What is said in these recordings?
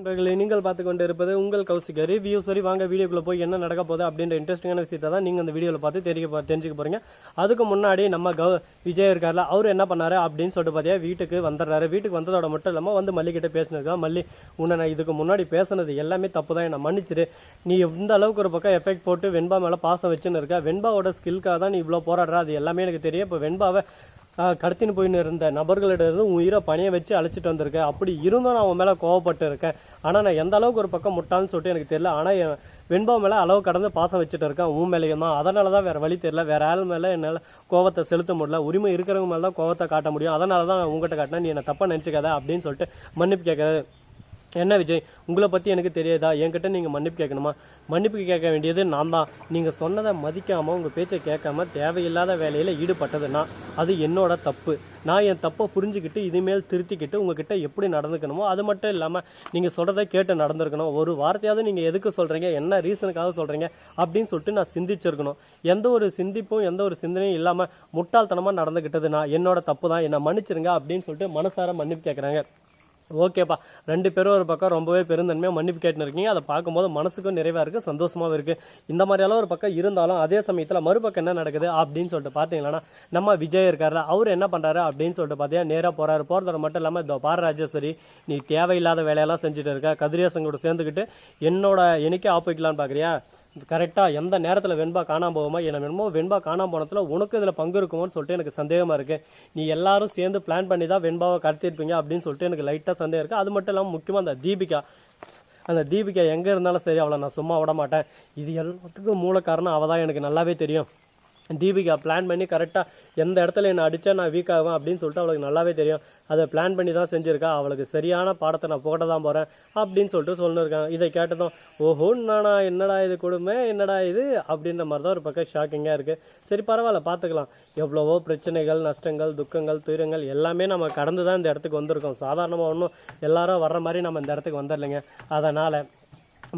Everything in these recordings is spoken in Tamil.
நீங்கள் பார்த்து கொண்டு இருப்பது உங்கள் கௌசிக் ரிவ்யூ. சரி, வாங்க வீடியோக்குள்ள போய் என்ன நடக்க போகுது அப்படின்ற இன்ட்ரெஸ்டிங்கான விஷயத்தை தான் நீங்க அந்த வீடியோவில் பார்த்து தெரிஞ்சுக்க போறீங்க. அதுக்கு முன்னாடி நம்ம விஜய் இருக்கார்ல, அவர் என்ன பண்ணாரு அப்படின்னு சொல்லிட்டு பார்த்தா வீட்டுக்கு வந்துடுறாரு. வீட்டுக்கு வந்ததோட மட்டும் இல்லாமல் வந்து மல்லிகிட்ட பேசினிருக்கா. மல்லி, உன்னை நான் இதுக்கு முன்னாடி பேசுனது எல்லாமே தப்பு தான், என்ன மன்னிச்சிரு. நீ எந்த அளவுக்கு ஒரு பக்கம் எஃபெக்ட் போட்டு வெண்பா மேலே பாசம் வச்சுன்னு இருக்கா. வெண்பாவோட ஸ்கில்காக தான் நீ இவ்வளோ போராடுற, அது எல்லாமே எனக்கு தெரியும். இப்போ வெண்பாவை கடத்தின்னு போயின்னு இருந்த நபர்களிடம் உயிரை பணியை வச்சு அழைச்சிட்டு வந்திருக்கேன். அப்படி இருந்தும் நான் அவன் மேலே கோவப்பட்டு இருக்கேன். ஆனால் நான் எந்த அளவுக்கு ஒரு பக்கம் முட்டான்னு சொல்லிட்டு எனக்கு தெரியல. ஆனால் என் வெண்பா மேலே அளவு கடந்து பாசம் வச்சுட்டு இருக்கேன் உன் மேலேயும் தான். அதனால தான் வேறு வழி தெரியல. வேறு ஆள் மேலே என்னால் கோவத்தை செலுத்த முடியல. உரிமை இருக்கிறவங்க மேலே தான் கோவத்தை காட்ட முடியும். அதனால தான் நான் உங்கள்கிட்ட காட்டினேன். நீ என்னை தப்பாக நினச்சிக்காத அப்படின்னு சொல்லிட்டு மன்னிப்பு கேட்குறது. என்ன விஜய், உங்களை பற்றி எனக்கு தெரியாதா? என்கிட்ட நீங்கள் மன்னிப்பு கேட்கணுமா? மன்னிப்பு கேட்க வேண்டியது நான் தான். நீங்கள் சொன்னதை மதிக்காமல் உங்கள் பேச்சை கேட்காம தேவையில்லாத வேலையில் ஈடுபட்டதுன்னா அது என்னோட தப்பு. நான் என் தப்பை புரிஞ்சுக்கிட்டு இனிமேல் திருத்திக்கிட்டு உங்ககிட்ட எப்படி நடந்துக்கணுமோ அது மட்டும் இல்லாமல் நீங்கள் சொல்கிறத கேட்டு நடந்துருக்கணும். ஒரு வார்த்தையாவது நீங்கள் எதுக்கு சொல்கிறீங்க, என்ன ரீசனுக்காக சொல்கிறீங்க அப்படின்னு சொல்லிட்டு நான் சிந்திச்சிருக்கணும். எந்த ஒரு சிந்திப்பும் எந்த ஒரு சிந்தனையும் இல்லாமல் முட்டாள்தனமாக நடந்துக்கிட்டதுன்னா என்னோட தப்பு தான், என்னை மன்னிச்சிருங்க அப்படின்னு சொல்லிட்டு மனசார மன்னிப்பு கேட்குறாங்க. ஓகேப்பா, ரெண்டு பேரும் ஒரு பக்கம் ரொம்பவே பெருந்தன்மையாக மன்னிப்பு கேட்டுன்னு இருக்கீங்க. அதை பார்க்கும்போது மனசுக்கும் நிறைவாக இருக்குது, சந்தோஷமாகவும் இருக்குது. இந்த மாதிரியெல்லாம் ஒரு பக்கம் இருந்தாலும் அதே சமயத்தில் மறுபக்கம் என்ன நடக்குது அப்படின்னு சொல்லிட்டு பார்த்தீங்கன்னா, நம்ம விஜய் இருக்காரு, அவர் என்ன பண்ணுறாரு அப்படின்னு சொல்லிட்டு பார்த்தீங்கன்னா நேராக போகிறாரு. போகிறத மட்டும் இல்லாமல் இந்த பார ராஜேஸ்வரி, நீ தேவையில்லாத வேலையெல்லாம் செஞ்சுட்டு இருக்க, கதிரேசன் கூட சேர்ந்துக்கிட்டு எனக்கே ஆப்பிக்கலான்னு பார்க்குறியா? கரெக்டாக எந்த நேரத்தில் வெண்பா காணாமல் போகுமா, என்னமோ வெண்பா காணாமல் போனதில் உனக்கு இதில் பங்கு இருக்குமோன்னு சொல்லிட்டு எனக்கு சந்தேகமாக இருக்குது. நீ எல்லாரும் சேர்ந்து பிளான் பண்ணி தான் வெண்பாவை கடத்திருப்பீங்க அப்படின்னு சொல்லிட்டு எனக்கு லைட்டாக சந்தேகம் இருக்குது. அது மட்டும் இல்லாமல் முக்கியமாக அந்த தீபிகா எங்கே இருந்தாலும் சரி, அவளை நான் சும்மா விட மாட்டேன். இது எல்லாத்துக்கும் மூல காரணம் அவள் தான், எனக்கு நல்லாவே தெரியும். தீபிகா பிளான் பண்ணி கரெக்டாக எந்த இடத்துல என்னை அடித்தா நான் வீக் ஆகுவேன் அப்படின்னு சொல்லிட்டு அவளுக்கு நல்லாவே தெரியும். அதை பிளான் பண்ணி தான் செஞ்சுருக்கா. அவளுக்கு சரியான பாடத்தை நான் போட தான் போகிறேன் அப்படின்னு சொல்லிட்டு சொல்லிருக்காங்க. இதை கேட்டதும் ஓஹோ நானா, என்னடா இது கொடுமை, என்னடா இது அப்படின்ற மாதிரி தான் ஒரு பக்கம் ஷாக்கிங்காக இருக்குது. சரி பரவாயில்ல, பார்த்துக்கலாம். எவ்வளவோ பிரச்சனைகள், நஷ்டங்கள், துக்கங்கள், துயரங்கள் எல்லாமே நம்ம கடந்து தான் இந்த இடத்துக்கு வந்திருக்கோம். சாதாரணமாக ஒன்றும் எல்லாரும் வர்ற மாதிரி நம்ம இந்த இடத்துக்கு வந்துடலைங்க. அதனால்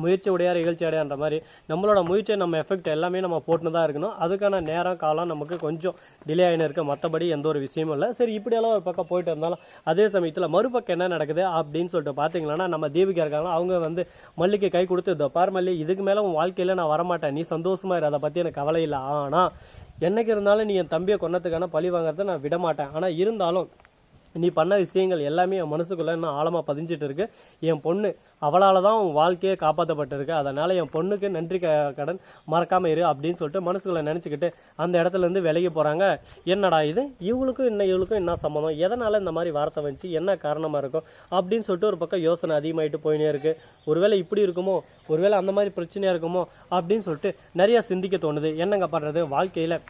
முயற்சி உடையார் இகழ்ச்சி அடையான்ற மாதிரி நம்மளோட முயற்சியை நம்ம எஃபெக்ட் எல்லாமே நம்ம போட்டுன்னு தான் இருக்கணும். அதுக்கான நேரம் காலம் நமக்கு கொஞ்சம் டிலே ஆகினு இருக்குது, மற்றபடி எந்த ஒரு விஷயமும் இல்லை. சரி, இப்படியெல்லாம் ஒரு பக்கம் போயிட்டு இருந்தாலும் அதே சமயத்தில் மறுபக்கம் என்ன நடக்குது அப்படின்னு சொல்லிட்டு பார்த்தீங்கன்னா, நம்ம தீபிகா இருக்காங்க, அவங்க மல்லிக்கு கை கொடுத்து, இதோ பார் மல்லி, இதுக்கு மேலே உன் வாழ்க்கையில் நான் வரமாட்டேன், நீ சந்தோஷமா இரு, அதை பற்றி எனக்கு கவலை இல்லை. ஆனால் என்னைக்கு இருந்தாலும் நீ என் தம்பியை கொன்னதுக்கான பழி வாங்குறத நான் விட மாட்டேன். ஆனால் இருந்தாலும் நீ பண்ண விஷயங்கள் எல்லாமே என் மனசுக்குள்ளே இன்னும் ஆழமாக பதிஞ்சிட்டு இருக்கு. என் பொண்ணு, அவளால் தான் உன் வாழ்க்கையே காப்பாற்றப்பட்டிருக்கு. அதனால் என் பொண்ணுக்கு நன்றி கடன் மறக்காமல் இரு அப்படின்னு சொல்லிட்டு மனசுக்குள்ளே நினச்சிக்கிட்டு அந்த இடத்துலேருந்து விலகி போகிறாங்க. என்னடா இது, இவளுக்கும் என்ன சம்மந்தம், எதனால் இந்த மாதிரி வார்த்தை வந்துச்சு, என்ன காரணமாக இருக்கும் அப்படின்னு சொல்லிட்டு ஒரு பக்கம் யோசனை அதிகமாகிட்டு போயினே இருக்குது. ஒருவேளை இப்படி இருக்குமோ, ஒருவேளை அந்த மாதிரி பிரச்சனையாக இருக்குமோ அப்படின்னு சொல்லிட்டு நிறையா சிந்திக்க தோணுது. என்னங்க பண்ணுறது, வாழ்க்கையில்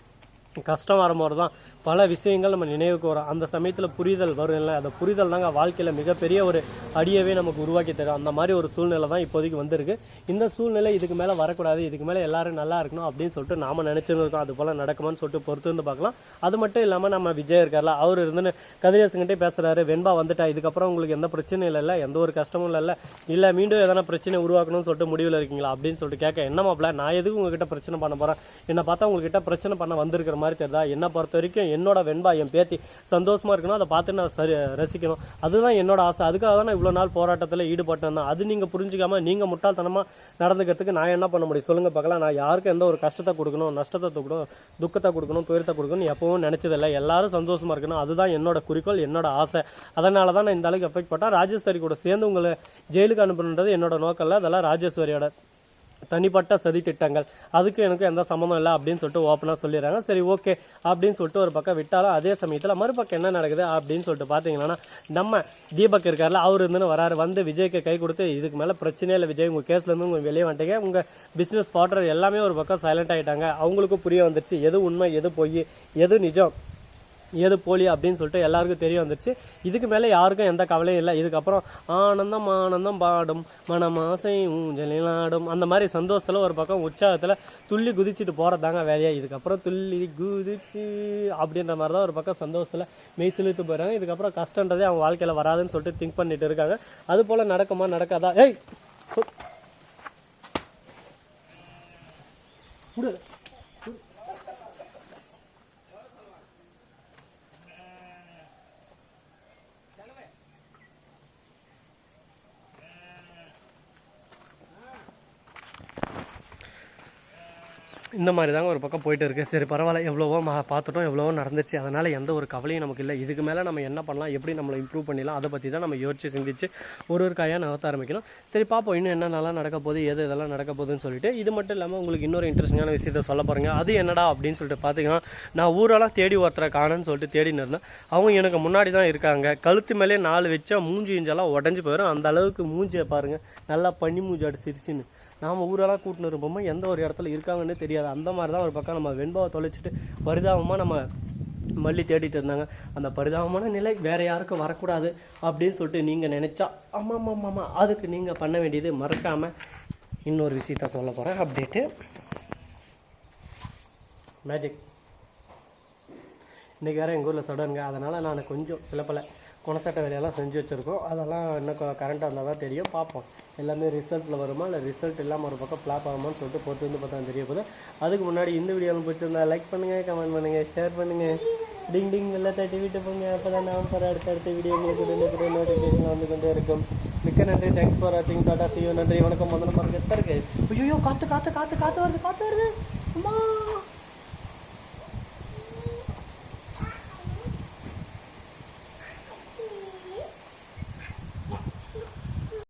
கஷ்டம் வரும்போது தான் பல விஷயங்கள் நம்ம நினைவுக்கு வரும். அந்த சமயத்தில் புரிதல் வரும் இல்லை, அந்த புரிதல் தாங்க வாழ்க்கையில் மிகப்பெரிய ஒரு அடியவே நமக்கு உருவாக்கி தரும். அந்த மாதிரி ஒரு சூழ்நிலை தான் இப்போதைக்கு வந்திருக்கு. இந்த சூழ்நிலை இதுக்கு மேலே வரக்கூடாது, இதுக்கு மேலே எல்லாரும் நல்லா இருக்கணும் அப்படின்னு சொல்லிட்டு நாம் நினச்சிருக்கோம். அது போல் நடக்குமான்னு சொல்லிட்டு பொறுத்து வந்து பார்க்கலாம். அது மட்டும் இல்லாமல் நம்ம விஜய் இருக்கார்ல, அவர் இருந்துன்னு கதிரேசன்கிட்டே பேசுகிறாரு, வெண்பா வந்துட்டா, இதுக்கப்புறம் உங்களுக்கு எந்த பிரச்சனையும் இல்லை, எந்த ஒரு கஷ்டமும் இல்லை மீண்டும் எதனா பிரச்சனை உருவாக்கணும்னு சொல்லிட்டு முடிவில் இருக்கீங்களா அப்படின்னு சொல்லிட்டு கேட்க, என்ன மாப்பிள்ள, நான் எதுக்கு உங்ககிட்ட பிரச்சனை பண்ண போகிறேன், என்னை பார்த்தா உங்ககிட்ட பிரச்சனை பண்ண வந்திருக்கிற மாதிரி தெரியுதா? என்னை பொறுத்த வரைக்கும் என்னோட வெண்பா, என் பேத்தி சந்தோஷமா இருக்கணும், அதை பார்த்து நான் ரசிக்கணும், அதுதான் என்னோட ஆசை. அதுக்காக தான் நான் இவ்வளோ நாள் போராட்டத்தில் ஈடுபட்டேன். அது நீங்கள் புரிஞ்சிக்காம நீங்கள் முட்டாள்தனமாக நடந்துக்கிறதுக்கு நான் என்ன பண்ண முடியும் சொல்லுங்க பார்க்கலாம். நான் யாருக்கும் எந்த ஒரு கஷ்டத்தை கொடுக்கணும், நஷ்டத்தை கொடுக்கணும், துக்கத்தை கொடுக்கணும், துயரத்தை கொடுக்கணும் எப்பவும் நினைச்சதில்லை. எல்லாரும் சந்தோஷமா இருக்கணும், அதுதான் என்னோட குறிக்கோள், என்னோட ஆசை. அதனால தான் நான் இந்த அளவுக்கு எஃபெக்ட் பட்டேன். ராஜேஸ்வரி கூட சேர்ந்து உங்களை ஜெயிலுக்கு அனுப்பணுன்றது என்னோட நோக்கம் இல்லை, அதெல்லாம் ராஜேஸ்வரியோட தனிப்பட்ட சதி திட்டங்கள், அதுக்கு எனக்கு எந்த சம்மந்தம் இல்லை அப்படின்னு சொல்லிட்டு ஓப்பனாக சொல்லிடுறாங்க. சரி ஓகே அப்படின்னு சொல்லிட்டு ஒரு பக்கம் விட்டாலும் அதே சமயத்தில் மறுபக்கம் என்ன நடக்குது அப்படின்னு சொல்லிட்டு பார்த்தீங்கன்னா, நம்ம தீபக் இருக்கார்ல, அவர் இருந்துன்னு வராரு. விஜய்க்கு கை கொடுத்து, இதுக்கு மேலே பிரச்சனையே இல்லை விஜய், உங்கள் கேஸ்லேருந்து உங்கள் வெளியே வந்துட்டீங்க, உங்கள் பிஸ்னஸ் பார்ட்னர் எல்லாமே ஒரு பக்கம் சைலண்ட் ஆகிட்டாங்க. அவங்களுக்கும் புரிய வந்துருச்சு எது உண்மை, எது பொய், எது நிஜம், ஏது போலி அப்படின்னு சொல்லிட்டு எல்லாருக்கும் தெரிய வந்துருச்சு. இதுக்கு மேலே யாருக்கும் எந்த கவலையும் இல்லை. இதுக்கப்புறம் ஆனந்தம் ஆனந்தம் பாடும் மனமாசை ஊஞ்சலில் ஆடும், அந்த மாதிரி சந்தோஷத்தில் ஒரு பக்கம் உற்சாகத்தில் துள்ளி குதிச்சுட்டு போகிறதாங்க வேலையா. இதுக்கப்புறம் துள்ளி குதிச்சு அப்படின்ற மாதிரி தான் ஒரு பக்கம் சந்தோஷத்தில் மெய் செலுத்து போயிடுறாங்க. இதுக்கப்புறம் கஷ்டன்றதே அவங்க வாழ்க்கையில் வராதுன்னு சொல்லிட்டு திங்க் பண்ணிட்டு இருக்காங்க. அது போல் நடக்குமா நடக்காதா? ஏய் இந்த மாதிரி தாங்க ஒரு பக்கம் போயிட்டு இருக்குது. சரி பரவாயில்ல, எவ்வளவோ பார்த்துட்டோம், எவ்வளவோ நடந்துச்சு, அதனால் எந்த ஒரு கவலையும் நமக்கு இல்லை. இதுக்கு மேலே நம்ம என்ன பண்ணலாம், எப்படி நம்மளை இம்ப்ரூவ் பண்ணிடலாம், அதை பற்றி தான் நம்ம யோசிச்சு சிந்திச்சு ஒரு காயாக நகர்த்த ஆரம்பிக்கணும். சரி பார்ப்போம் இன்னும் என்னென்னலாம் நடக்க போகுது, இதெல்லாம் நடக்க போகுதுன்னு சொல்லிட்டு. இது மட்டும் இல்லாமல் உங்களுக்கு இன்னொரு இன்ட்ரெஸ்டிங்கான விஷயத்த சொல்ல பாருங்க. அது என்னடா அப்படின்னு சொல்லிட்டு பார்த்தீங்கன்னா, நான் ஊரெல்லாம் தேடி ஒருத்தரை காணுன்னு சொல்லிட்டு தேடின்னு இருந்தேன். அவங்க எனக்கு முன்னாடி தான் இருக்காங்க. கழுத்து மேலே 4 வச்சா மூஞ்சி இஞ்செல்லாம் உடஞ்சி போயிடும். அந்த அளவுக்கு மூஞ்சியை பாருங்கள், நல்லா பண்ணி மூஞ்சாடு சிரிச்சின்னு. நாம் ஊரெல்லாம் கூட்டின்னு இருப்போமோ எந்த ஒரு இடத்துல இருக்காங்கன்னு தெரியாது. அந்த மாதிரி தான் ஒரு பக்கம் நம்ம வெண்பாவை தொலைச்சிட்டு பரிதாபமாக நம்ம மல்லி தேடிட்டு இருந்தாங்க. அந்த பரிதாபமான நிலை வேறு யாருக்கும் வரக்கூடாது அப்படின்னு சொல்லிட்டு நீங்கள் நினச்சா ஆமாம் அதுக்கு நீங்கள் பண்ண வேண்டியது மறக்காமல் இன்னொரு விஷயத்த சொல்ல போகிறேன். அப்டேட்டு மேஜிக் இன்றைக்கி வேறு எங்கள் ஊரில் சடனுங்க. அதனால் நான் கொஞ்சம் சில பல குணசட்ட வேலையெல்லாம் செஞ்சு வச்சுருக்கோம். அதெல்லாம் இன்னும் கரண்ட்டாக இருந்தால் தான் தெரியும். பார்ப்போம் எல்லாமே ரிசல்ட்டில் வருமா இல்லை ரிசல்ட் இல்லாமல் ஒரு பக்கம் ஃப்ளாப் ஆகுமான்னு சொல்லிட்டு பொறுத்து வந்து பார்த்தா தெரிய போகுது. அதுக்கு முன்னாடி இந்த வீடியோவில் பிடிச்சிருந்தா லைக் பண்ணுங்கள், கமெண்ட் பண்ணுங்கள், ஷேர் பண்ணுங்கள், டிங் டிங் எல்லாம் தட்டி விட்டு போங்க. அப்போ தான் நான் போகிற அடுத்த வீடியோ உங்களுக்கு நோட்டிஃபிகேஷன் வந்து கொண்டே இருக்கும். மிக்க நன்றி, தேங்க்ஸ் ஃபார் வாட்சிங், டாடா, see you, நன்றி, வணக்கம். முதல்ல மறக்க இருக்குது. ஐயோ காற்று வருது அம்மா.